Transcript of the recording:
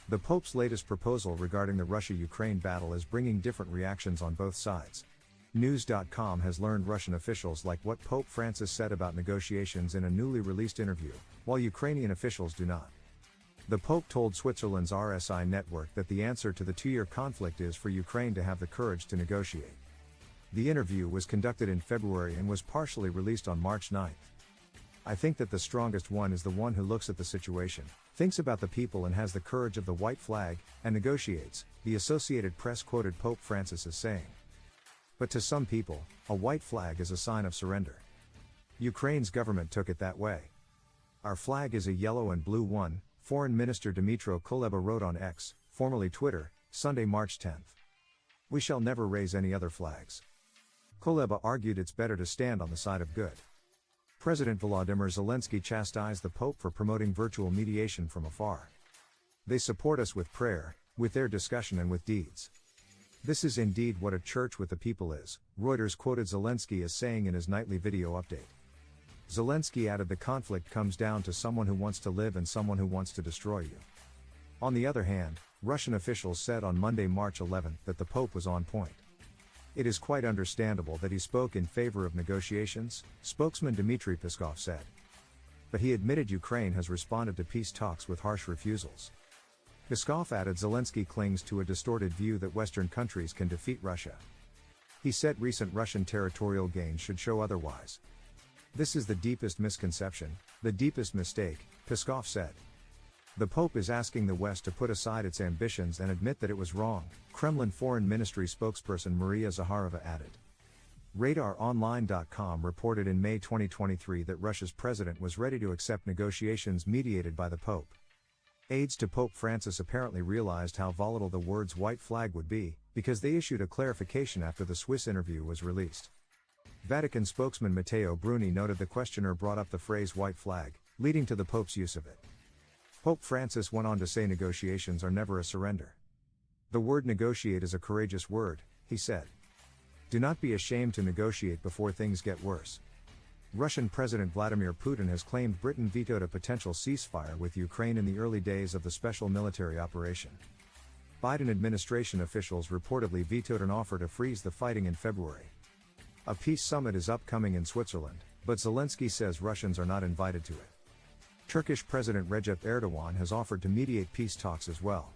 The Pope's latest proposal regarding the Russia-Ukraine battle is bringing different reactions on both sides. News.com has learned Russian officials like what Pope Francis said about negotiations in a newly released interview, while Ukrainian officials do not. The Pope told Switzerland's RSI network that the answer to the two-year conflict is for Ukraine to have the courage to negotiate. The interview was conducted in February and was partially released on March 9. I think that the strongest one is the one who looks at the situation, thinks about the people and has the courage of the white flag, and negotiates, the Associated Press quoted Pope Francis as saying. But to some people, a white flag is a sign of surrender. Ukraine's government took it that way. Our flag is a yellow and blue one, Foreign Minister Dmytro Kuleba wrote on X, formerly Twitter, Sunday, March 10. We shall never raise any other flags. Kuleba argued it's better to stand on the side of good. President Volodymyr Zelensky chastised the Pope for promoting virtual mediation from afar. They support us with prayer, with their discussion and with deeds. This is indeed what a church with the people is, Reuters quoted Zelensky as saying in his nightly video update. Zelensky added the conflict comes down to someone who wants to live and someone who wants to destroy you. On the other hand, Russian officials said on Monday, March 11, that the Pope was on point. It is quite understandable that he spoke in favor of negotiations, spokesman Dmitry Peskov said. But he admitted Ukraine has responded to peace talks with harsh refusals. Peskov added Zelensky clings to a distorted view that Western countries can defeat Russia. He said recent Russian territorial gains should show otherwise. This is the deepest misconception, the deepest mistake, Peskov said. The Pope is asking the West to put aside its ambitions and admit that it was wrong, Kremlin Foreign Ministry spokesperson Maria Zakharova added. RadarOnline.com reported in May 2023 that Russia's president was ready to accept negotiations mediated by the Pope. Aides to Pope Francis apparently realized how volatile the words white flag would be, because they issued a clarification after the Swiss interview was released. Vatican spokesman Matteo Bruni noted the questioner brought up the phrase white flag, leading to the Pope's use of it. Pope Francis went on to say negotiations are never a surrender. The word negotiate is a courageous word, he said. Do not be ashamed to negotiate before things get worse. Russian President Vladimir Putin has claimed Britain vetoed a potential ceasefire with Ukraine in the early days of the special military operation. Biden administration officials reportedly vetoed an offer to freeze the fighting in February. A peace summit is upcoming in Switzerland, but Zelensky says Russians are not invited to it. Turkish President Recep Erdogan has offered to mediate peace talks as well.